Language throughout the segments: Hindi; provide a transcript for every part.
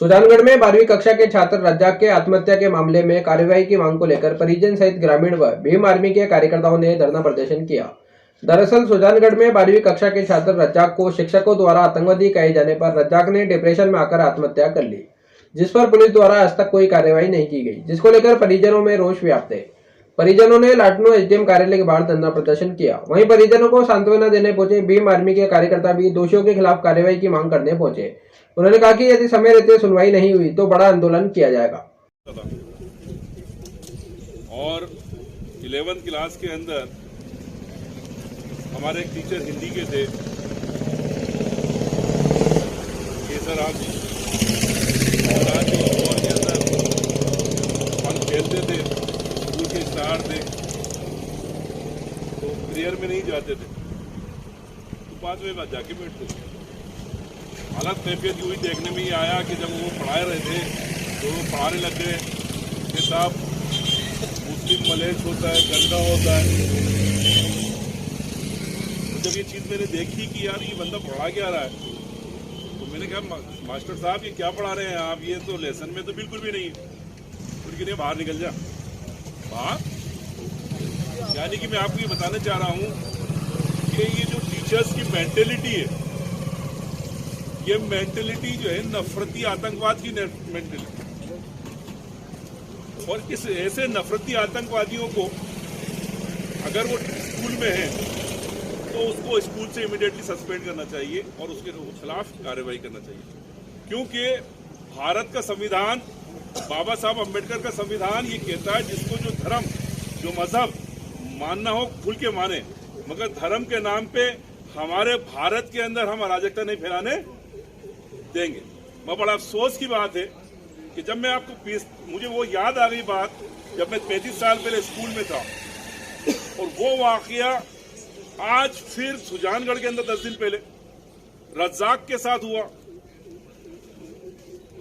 सुजानगढ़ में 12वीं कक्षा के छात्र रज्जाक के आत्महत्या के मामले में कार्रवाई की मांग को लेकर परिजन सहित ग्रामीण व भीम आर्मी के कार्यकर्ताओं ने धरना प्रदर्शन किया। दरअसल सुजानगढ़ में 12वीं कक्षा के छात्र रज्जाक को शिक्षकों द्वारा आतंकवादी कहे जाने पर रज्जाक ने डिप्रेशन में आकर आत्महत्या कर ली, जिस पर पुलिस द्वारा आज तक कोई कार्रवाई नहीं की गई, जिसको लेकर परिजनों में रोष व्याप्त है। परिजनों ने लाटनो एसडीएम कार्यालय के बाहर धरना प्रदर्शन किया। वहीं परिजनों को सांत्वना देने पहुंचे भीम आर्मी के कार्यकर्ता भी दोषियों के खिलाफ कार्रवाई की मांग करने पहुंचे। उन्होंने कहा कि यदि समय रहते सुनवाई नहीं हुई तो बड़ा आंदोलन किया जाएगा। और 11th क्लास के अंदर हमारे एक टीचर हिंदी के थे, केसर जी, और आज के दौर के अंदर हम खेलते थे, स्कूल के स्टार थे, तो प्रेयर में नहीं जाते थे, तो बाद में जाके बैठते थे। हालत कैफियत हुई देखने में ही आया कि जब वो पढ़ा रहे थे तो वो पढ़ाने लग गए कि साहब मुस्लिम मलेच होता है, गंदा होता है। तो जब ये चीज़ मैंने देखी कि यार ये बंदा पढ़ा क्या रहा है, तो मैंने कहा मास्टर साहब ये क्या पढ़ा रहे हैं आप, ये तो लेसन में तो बिल्कुल भी नहीं है। उनके लिए बाहर निकल जा बाहर। यानी कि मैं आपको ये बताना चाह रहा हूँ कि ये जो टीचर्स की मेंटेलिटी है, ये मेंटेलिटी जो है नफरती आतंकवाद की मेंटेलिटी, और इस ऐसे नफरती आतंकवादियों को अगर वो स्कूल में है तो उसको स्कूल से इमीडिएटली सस्पेंड करना चाहिए और उसके खिलाफ कार्रवाई करना चाहिए। क्योंकि भारत का संविधान, बाबा साहब अम्बेडकर का संविधान ये कहता है जिसको जो धर्म, जो मजहब मानना हो खुल के माने, मगर धर्म के नाम पे हमारे भारत के अंदर हम अराजकता नहीं फैलाने देंगे। मैं बड़ा अफसोस की बात है कि जब मैं आपको मुझे वो याद आ गई बात जब मैं 35 साल पहले स्कूल में था, और वो वाकया आज फिर सुजानगढ़ के अंदर 10 दिन पहले रज्जाक के साथ हुआ।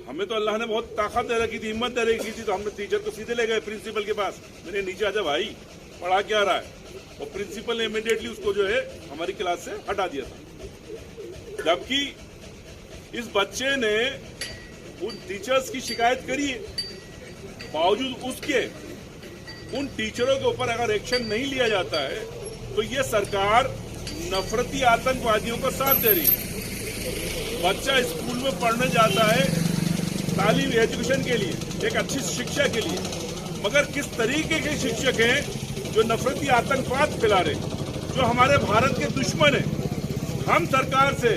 हमें तो अल्लाह ने बहुत ताकत दे रखी थी, हिम्मत दे रखी थी, तो हमने टीचर को सीधे ले गए प्रिंसिपल के पास। मैंने नीचे आजा भाई पढ़ा क्या रहा है, और प्रिंसिपल ने इमीडिएटली उसको जो है हमारी क्लास से हटा दिया था। जबकि इस बच्चे ने उन टीचर्स की शिकायत करी है, बावजूद उसके उन टीचरों के ऊपर अगर एक्शन नहीं लिया जाता है तो ये सरकार नफरती आतंकवादियों का साथ दे रही है। बच्चा स्कूल में पढ़ने जाता है तालीम एजुकेशन के लिए, एक अच्छी शिक्षा के लिए, मगर किस तरीके के शिक्षक हैं जो नफरती आतंकवाद फैला रहे, जो हमारे भारत के दुश्मन है। हम सरकार से,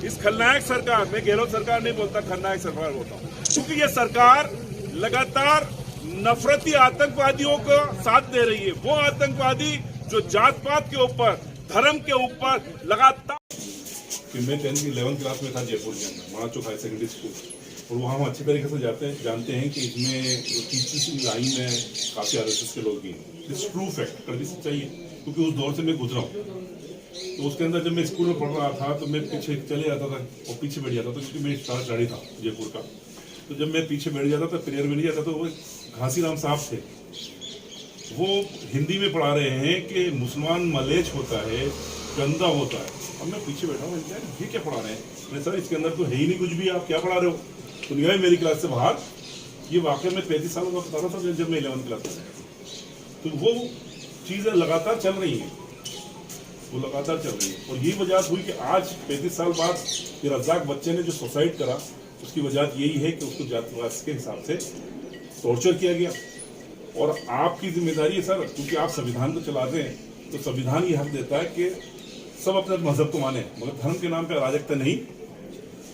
इस खलनायक सरकार, मैं गहलोत सरकार नहीं बोलता, खलनायक सरकार बोलता हूँ, क्योंकि ये सरकार लगातार नफरती आतंकवादियों को साथ दे रही है। वो आतंकवादी जो जात पात के ऊपर, धर्म के ऊपर लगातार। मैं 11th क्लास में था जयपुर के अंदर, महाचौक हाई सेकेंडरी स्कूल, और वहाँ हम अच्छी तरीके से जानते हैं कि इसमें टीचर्स की लाइन में काफ़ी RSS के लोग भी हैं। दिस ट्रू फैक्ट, कभी सच्चाई है, क्योंकि उस दौर से मैं गुजरा हूँ। तो उसके अंदर जब मैं स्कूल में पढ़ रहा था तो मैं पीछे चले जाता था और पीछे बैठ जाता था, क्योंकि मेरी स्टार स्टडी था जयपुर का। तो जब मैं पीछे बैठ जाता था, प्रेयर में नहीं जाता, तो वो घासीराम साहब थे, वो हिंदी में पढ़ा रहे हैं कि मुसलमान मलेच होता है, गंदा होता है। अब मैं पीछे बैठा हूँ, ये क्या पढ़ा रहे हैं? मैं सर इसके अंदर तो है ही नहीं कुछ भी, आप क्या पढ़ा रहे हो? तो निगाह मेरी क्लास से बाहर। ये वाकई में 35 सालों का बता रहा था जब मैं 11th क्लास में। तो वो चीज़ें लगातार चल रही हैं, वो लगातार चल रही है, और यही वजह हुई कि आज 35 साल बाद ये रज्जाक बच्चे ने जो सुसाइड करा, उसकी वजह यही है कि उसको जातिवाद के हिसाब से टॉर्चर किया गया। और आपकी जिम्मेदारी है सर, क्योंकि आप संविधान को चलाते हैं, तो संविधान ये हक देता है कि सब अपने मजहब को माने, मगर धर्म के नाम पर अराजकता नहीं।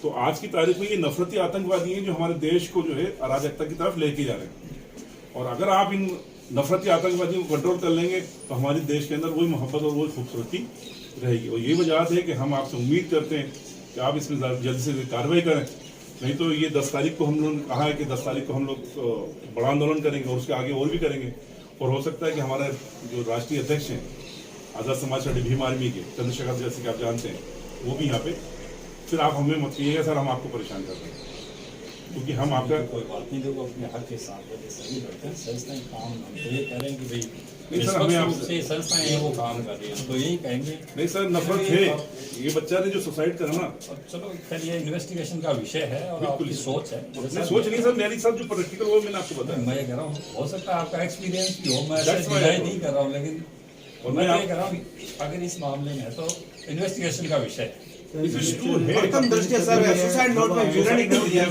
तो आज की तारीख में ये नफरती आतंकवादी हैं जो हमारे देश को जो है अराजकता की तरफ लेके जा रहे हैं। और अगर आप इन नफरती आतंकवादियों को कंट्रोल कर लेंगे तो हमारे देश के अंदर वही मोहब्बत और वही खूबसूरती रहेगी। और ये वजह है कि हम आपसे उम्मीद करते हैं कि आप इसमें जल्दी से कार्रवाई करें, नहीं तो ये 10 तारीख को हम लोगों ने कहा है कि 10 तारीख को हम लोग बड़ा आंदोलन करेंगे, और उसके आगे और भी करेंगे। और हो सकता है कि हमारे जो राष्ट्रीय अध्यक्ष हैं आज़ाद समाज पार्टी भीम आर्मी के चंद्रशेखर, जैसे कि आप जानते हैं, वो भी यहाँ पे, फिर आप हमें मत कहिएगा सर हम आपको परेशान कर रहे हैं। क्योंकि हम आपका कोई बात नहीं, देखो अपने हक के साथ वजह सही करते हैं, संस्थाएं काम हम तो ये कह रहे हैं कि भाई नहीं सर, हमें निष्पक्ष रूप आपसे से संस्थाएं हैं वो काम कर रही हैं, तो यही कहेंगे। नहीं सर, नफरत है, ये बच्चा ने जो सुसाइड करा ना, और चलो खैर ये इन्वेस्टिगेशन का विषय है और आपकी सोच है। मैं सोच नहीं सर, मेरी सब जो प्रैक्टिकल वो मैंने आपको बताया। मैं कह रहा हूँ हो सकता है आपका एक्सपीरियंस भी हो, मैं That's why डिनाई नहीं कर रहा हूँ, लेकिन और मैं मैं ये कह रहा हूँ अगर इस मामले में है तो इन्वेस्टिगेशन का विषय है। प्रथम दृष्टया सर सुसाइड नोट में विवरण ही कर दिया,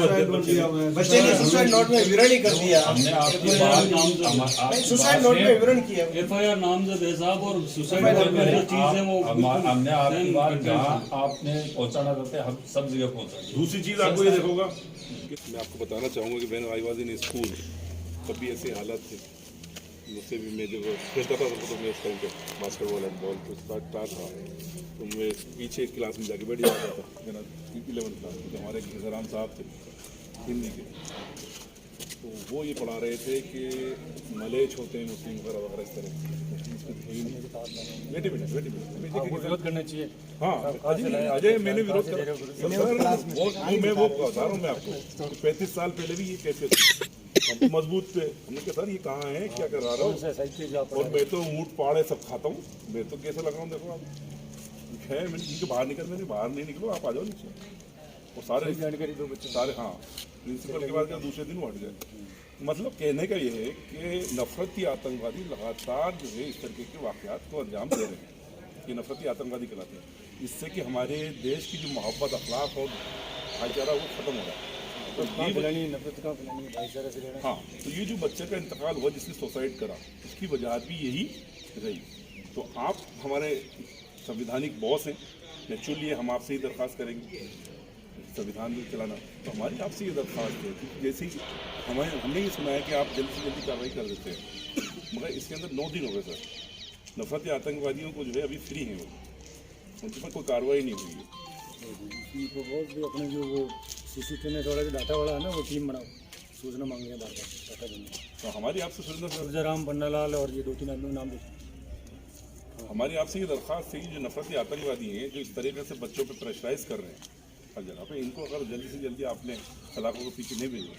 बच्चे ने सुसाइड नोट में विवरण ही कर दिया, हमने आपकी बात सुसाइड नोट में विवरण किया। FIR नामजद है साहब, और सुसाइड नोट में जो चीज है वो हमने आपकी बात जहाँ आपने पहुँचाना चाहते हैं हम सब जगह पहुँचाएंगे। दूसरी चीज आपको ये देखोगा, मैं आपको बताना चाहूँगा कि when I was in school कभी ऐसी हालत थी मुझसे भी, मैं जब खेलता था तो मैं उस टाइम पे बास्केटबॉल एंड बॉल तो स्टार्ट था, तो मैं पीछे क्लास में जाके बैठ जाता था, मेरा 11th क्लास में, तो हमारे घिसराम साहब थे हिंदी के, तो वो ये पढ़ा रहे थे कि मलेच होते हैं मुस्लिम वगैरह वगैरह इस तरह। विरोध करना चाहिए। हाँ अजय, मैंने विरोध करा सर, मैं वो बता रहा हूँ मैं आपको, 35 साल पहले भी ये कैसे थे, हम तो मजबूत थे, हमने कहा सर ये कहाँ है, क्या कर रहा हूँ, और मैं तो ऊँट पहाड़े सब खाता हूँ, मैं तो कैसे लगा हूँ, देखो आप है, मैंने इनके बाहर निकल, मैंने बाहर नहीं निकलो, आप आ जाओ नीचे, और सारे जानकारी दो बच्चे सारे, हाँ प्रिंसिपल के बाद क्या दूसरे दिन हट गए। मतलब कहने का ये है कि नफरती आतंकवादी लगातार जो है इस तरीके के वाक़यात को अंजाम दे रहे हैं, ये नफरती आतंकवादी कहलाते हैं, इससे कि हमारे देश की जो मोहब्बत अखलाक और भाईचारा वो ख़त्म हो रहा है। हाँ, तो ये जो बच्चे का इंतकाल हुआ जिसने सुसाइड करा, उसकी वजह भी यही रही। तो आप हमारे संविधानिक बॉस हैं, नेचुरली हम आपसे ही दरख्वास्त करेंगे संविधान भी चलाना, तो हमारी आपसे ये दरख्वास्त है कि जैसे ही हमने ये सुना है कि आप जल्दी से जल्दी कार्रवाई कर देते हैं, मगर इसके अंदर 9 दिन हो गए सर, नफरती आतंकवादियों को जो है अभी फ्री हैं वो, उनके पर कोई कार्रवाई नहीं हुई है। भी अपने जो वो CCTV में थोड़ा जो डाटा वाला है ना, वो टीम बनाओ, सूचना मांग रहे हैं बार बार डाटा देने। तो हमारी आपसे सुरेंद्र सर, सुरजाराम पन्नालाल और ये 2-3 आदमियों नाम देखिए। हमारी आपसे ये दरख्वास्त थी, जो नफरती आतंकवादी हैं जो इस तरीके से बच्चों पे प्रेशराइज कर रहे हैं हर जगह पे, इनको अगर जल्दी से जल्दी आपने सलाखों के पीछे नहीं भेजा